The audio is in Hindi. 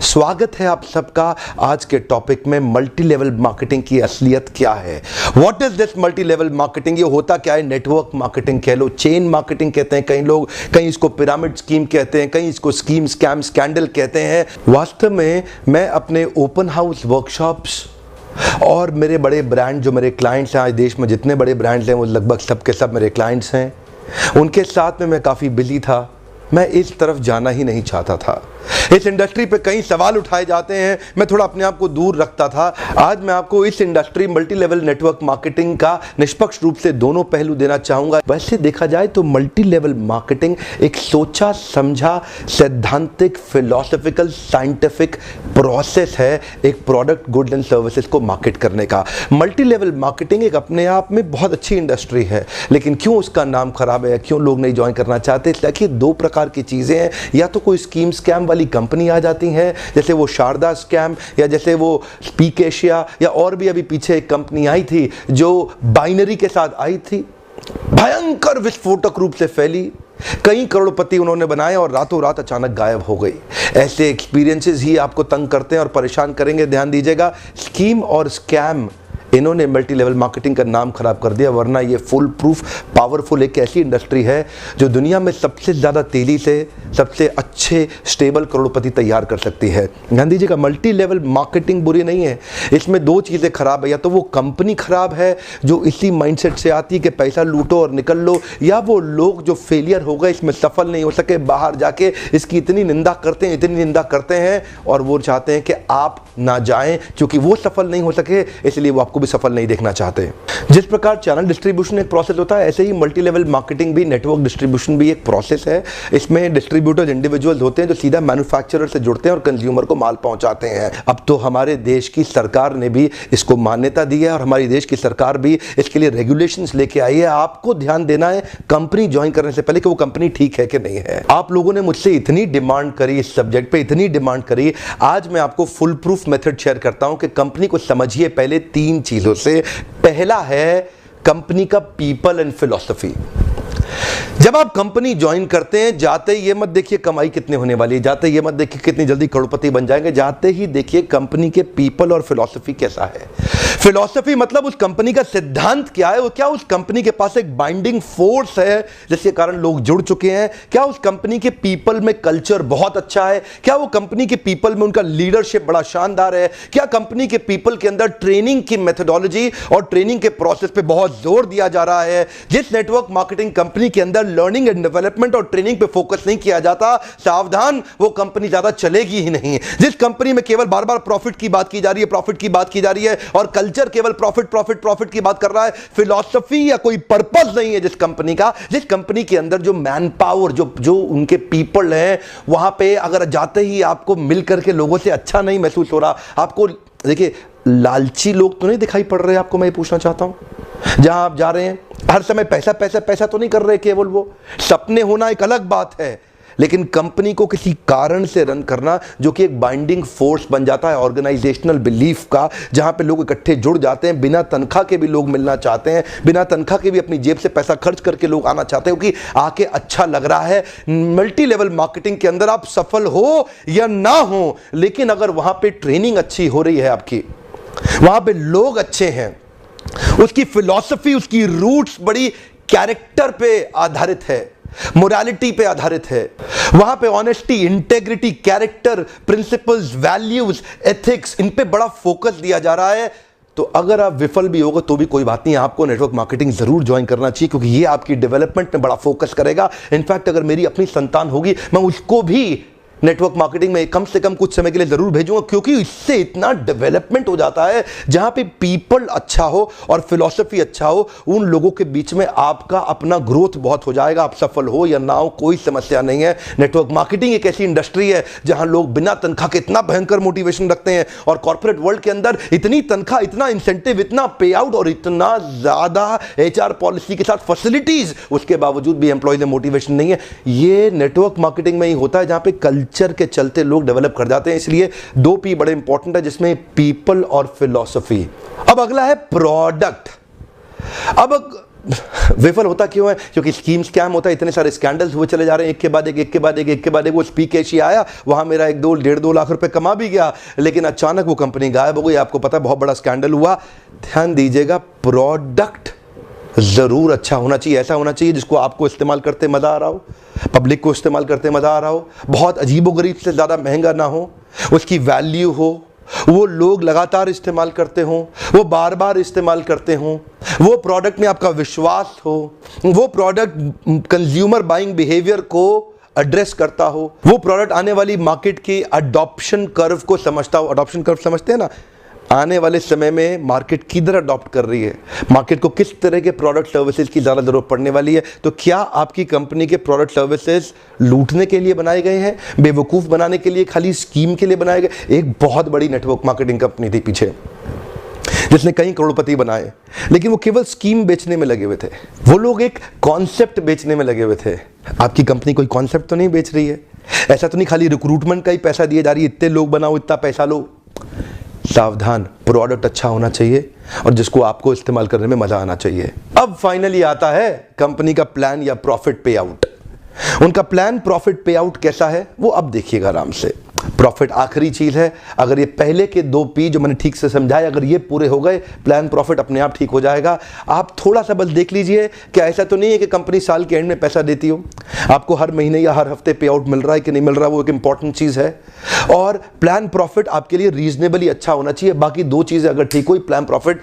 स्वागत है आप सबका आज के टॉपिक में मल्टी लेवल मार्केटिंग की असलियत क्या है। What is this multi level marketing? ये होता क्या है? नेटवर्क मार्केटिंग कह लो, चेन मार्केटिंग कहते हैं कई लोग, कहीं इसको पिरामिड स्कीम कहते हैं, कहीं इसको स्कीम स्कैम स्कैंडल कहते हैं। वास्तव में मैं अपने ओपन हाउस वर्कशॉप्स और मेरे बड़े ब्रांड जो मेरे क्लाइंट्स हैं, आज देश में जितने बड़े ब्रांड्स हैं वो लगभग सब के सब मेरे क्लाइंट्स हैं, उनके साथ में मैं काफ़ी बिजी था। मैं इस तरफ जाना ही नहीं चाहता था। इस इंडस्ट्री पे कई सवाल उठाए जाते हैं, मैं थोड़ा अपने आप को दूर रखता था। आज मैं आपको इस industry multi level network marketing का निष्पक्ष रूप से दोनों पहलू देना चाहूँगा। वैसे देखा जाए तो मल्टी लेवल मार्केटिंग एक सोचा समझा सैद्धांतिक फिलोसॉफिकल साइंटिफिक प्रोसेस है एक प्रोडक्ट गुड्स एंड सर्विसेज को मार्केट करने का। मल्टी लेवल मार्केटिंग एक अपने आप में बहुत अच्छी इंडस्ट्री है, लेकिन क्यों उसका नाम खराब है, क्यों लोग नहीं ज्वाइन करना चाहते? देखिए, दो प्रकार की चीज़ें हैं। या तो कोई स्कीम स्कैम वाली कंपनी आ जाती है, जैसे वो शारदा स्कैम या जैसे वो स्पीक एशिया, या और भी अभी पीछे एक कंपनी आई थी जो बाइनरी के साथ आई थी, भयंकर विस्फोटक रूप से फैली, कई करोड़पति उन्होंने बनाए और रातों रात अचानक गायब हो गई। ऐसे एक्सपीरियंसेस ही आपको तंग करते हैं और परेशान करेंगे। ध्यान दीजिएगा, स्कीम और स्कैम इन्होंने मल्टी लेवल मार्केटिंग का नाम खराब कर दिया, वरना ये फुल प्रूफ पावरफुल एक ऐसी इंडस्ट्री है जो दुनिया में सबसे ज़्यादा तेजी से सबसे अच्छे स्टेबल करोड़पति तैयार कर सकती है। ध्यान दीजिएगा, मल्टी लेवल मार्केटिंग बुरी नहीं है, इसमें दो चीज़ें खराब है। या तो वो कंपनी खराब है जो इसी माइंडसेट से आती है कि पैसा लूटो और निकल लो, या वो लोग जो फेलियर हो गए, इसमें सफल नहीं हो सके, बाहर जाके इसकी इतनी निंदा करते हैं और वो चाहते हैं कि आप ना जाएं, क्योंकि वो सफल नहीं हो सके इसलिए वो आपको भी सफल नहीं देखना चाहते। जिस प्रकार चैनल डिस्ट्रीब्यूशन एक प्रोसेस होता है, ऐसे ही मल्टी लेवल मार्केटिंग भी, नेटवर्क डिस्ट्रीब्यूशन भी एक प्रोसेस है। इसमें डिस्ट्रीब्यूटर्स इंडिविजुअल्स होते हैं जो सीधा मैन्युफैक्चरर से जुड़ते हैं और कंज्यूमर को माल पहुंचाते हैं। अब तो हमारे देश की सरकार ने भी इसको मान्यता दी है और हमारी देश की सरकार भी इसके लिए रेगुलेशंस लेके आई है। आपको ध्यान देना है कंपनी ज्वाइन करने से पहले कि वो कंपनी ठीक है कि नहीं है। आप लोगों ने मुझसे इतनी डिमांड करी इस सब्जेक्ट पे, इतनी डिमांड करी, आज मैं आपको फुल प्रूफ मेथड शेयर करता हूं कि कंपनी को समझिए पहले तीन चीजों से। पहला है कंपनी का पीपल एंड फिलॉसफी। जब आप कंपनी ज्वाइन करते हैं, जाते ही ये मत देखिए कमाई कितनी होने वाली है, जाते ही ये मत देखिए कितनी जल्दी करोड़पति बन जाएंगे, जाते ही देखिए कंपनी के पीपल और फिलॉसफी कैसा है। फिलॉसफी मतलब उस कंपनी का सिद्धांत क्या है, वो क्या उस कंपनी के पास एक बाइंडिंग फोर्स है जिसके कारण लोग जुड़ चुके हैं, क्या उस कंपनी के पीपल में कल्चर बहुत अच्छा है, क्या वो कंपनी के पीपल में उनका लीडरशिप बड़ा शानदार है, क्या कंपनी के पीपल के अंदर ट्रेनिंग की मेथोडोलॉजी और ट्रेनिंग के प्रोसेस पे बहुत जोर दिया जा रहा है। जिस नेटवर्क मार्केटिंग कंपनी के अंदर लर्निंग एंड डेवलपमेंट और ट्रेनिंग पे फोकस नहीं किया जाता, सावधान, वो कंपनी ज्यादा चलेगी ही नहीं। जिस कंपनी में केवल बार बार प्रॉफिट की बात की जा रही है, प्रॉफिट की बात की जा रही है और कल्चर केवल प्रॉफिट प्रॉफिट प्रॉफिट की बात कर रहा है, फिलॉसफी या कोई पर्पस नहीं है जिस कंपनी का, जिस कंपनी के अंदर जो मैन पावर, जो उनके पीपल हैं, वहां पे अगर जाते ही आपको मिलकर के लोगों से अच्छा नहीं महसूस हो रहा, आपको देखिए लालची लोग तो नहीं दिखाई पड़ रहे आपको, मैं ये पूछना चाहता हूं। जहां आप जा रहे हैं हर समय पैसा पैसा पैसा तो नहीं कर रहे केवल, वो सपने होना एक अलग बात है, लेकिन कंपनी को किसी कारण से रन करना जो कि एक बाइंडिंग फोर्स बन जाता है ऑर्गेनाइजेशनल बिलीफ का, जहां पे लोग इकट्ठे जुड़ जाते हैं, बिना तनख्वाह के भी लोग मिलना चाहते हैं, बिना तनख्वाह के भी अपनी जेब से पैसा खर्च करके लोग आना चाहते हैं क्योंकि आके अच्छा लग रहा है। मल्टी लेवल मार्केटिंग के अंदर आप सफल हो या ना हो, लेकिन अगर वहां पे ट्रेनिंग अच्छी हो रही है आपकी, वहां पे लोग अच्छे हैं, उसकी फिलॉसफी, उसकी रूट्स बड़ी कैरेक्टर पे आधारित है, मोरालिटी पे आधारित है, वहां पे honesty, integrity, character, principles, values, ethics, इन पे बड़ा फोकस दिया जा रहा है, तो अगर आप विफल भी होगा तो भी कोई बात नहीं, आपको नेटवर्क मार्केटिंग जरूर ज्वाइन करना चाहिए क्योंकि ये आपकी डेवलपमेंट में बड़ा फोकस करेगा। इनफैक्ट अगर मेरी अपनी संतान होगी, मैं उसको भी नेटवर्क मार्केटिंग में कम से कम कुछ समय के लिए जरूर भेजूंगा, क्योंकि इससे इतना डेवलपमेंट हो जाता है जहां पे पीपल अच्छा हो और फिलॉसफी अच्छा हो, उन लोगों के बीच में आपका अपना ग्रोथ बहुत हो जाएगा। आप सफल हो या ना हो कोई समस्या नहीं है। नेटवर्क मार्केटिंग एक ऐसी इंडस्ट्री है जहां लोग बिना तनख्वाह के इतना भयंकर मोटिवेशन रखते हैं और कॉर्पोरेट वर्ल्ड के अंदर इतनी तनख्वाह, इतना इंसेंटिव, इतना पे आउट और इतना ज्यादा एचआर पॉलिसी के साथ फैसिलिटीज, उसके बावजूद भी एम्प्लॉयज में मोटिवेशन नहीं है। ये नेटवर्क मार्केटिंग में ही होता है जहां पे कल्चर के चलते लोग डेवलप कर जाते हैं। इसलिए दो पी बड़े इंपॉर्टेंट है जिसमें पीपल और फिलॉसफी। अब अगला है प्रोडक्ट। अब विफल होता क्यों है? क्योंकि स्कीम स्कैम होता है, इतने सारे स्कैंडल्स हुए चले जा रहे हैं, एक के बाद एक, एक के बाद एक, एक के बाद एक। वो स्पीक एशिया आया, वहां मेरा 1-2 लाख रुपए कमा भी गया, लेकिन अचानक वो कंपनी गायब हो गई। आपको पता है बहुत बड़ा स्कैंडल हुआ। ध्यान दीजिएगा, प्रोडक्ट जरूर अच्छा होना चाहिए, ऐसा होना चाहिए जिसको आपको इस्तेमाल करते मजा आ रहा हो, पब्लिक को इस्तेमाल करते मजा आ रहा हो, बहुत अजीबोगरीब से ज्यादा महंगा ना हो, उसकी वैल्यू हो, वो लोग लगातार इस्तेमाल करते हों, वो बार बार इस्तेमाल करते हों, वो प्रोडक्ट में आपका विश्वास हो, वो प्रोडक्ट कंज्यूमर बाइंग बिहेवियर को एड्रेस करता हो, वो प्रोडक्ट आने वाली मार्केट की अडॉप्शन कर्व को समझता हो। अडॉप्शन कर्व समझते हैं ना, आने वाले समय में मार्केट किधर अडॉप्ट कर रही है, मार्केट को किस तरह के प्रोडक्ट सर्विसेज की ज़्यादा ज़रूरत पड़ने वाली है। तो क्या आपकी कंपनी के प्रोडक्ट सर्विसेज लूटने के लिए बनाए गए हैं, बेवकूफ़ बनाने के लिए, खाली स्कीम के लिए बनाए गए? एक बहुत बड़ी नेटवर्क मार्केटिंग कंपनी थी पीछे जिसने कई करोड़पति बनाए, लेकिन वो केवल स्कीम बेचने में लगे हुए थे। वो लोग एक कॉन्सेप्ट बेचने में लगे हुए थे। आपकी कंपनी कोई कॉन्सेप्ट तो नहीं बेच रही है, ऐसा तो नहीं खाली रिक्रूटमेंट का ही पैसा दिए जा रही है, इतने लोग बनाओ, इतना पैसा लो। सावधान, प्रोडक्ट अच्छा होना चाहिए और जिसको आपको इस्तेमाल करने में मजा आना चाहिए। अब फाइनली आता है कंपनी का प्लान या प्रॉफिट पे आउट। उनका प्लान प्रॉफिट पे आउट कैसा है वो अब देखिएगा आराम से। प्रॉफिट आखिरी चीज है। अगर ये पहले के 2 P जो मैंने ठीक से समझाए, अगर ये पूरे हो गए, प्लान प्रॉफिट अपने आप ठीक हो जाएगा। आप थोड़ा सा बस देख लीजिए कि ऐसा तो नहीं है कि कंपनी साल के एंड में पैसा देती हो, आपको हर महीने या हर हफ्ते पे आउट मिल रहा है कि नहीं मिल रहा, वो एक इंपॉर्टेंट चीज है। और प्लान प्रॉफिट आपके लिए रीजनेबली अच्छा होना चाहिए। बाकी 2 चीजें अगर ठीक हुई, प्लान प्रॉफिट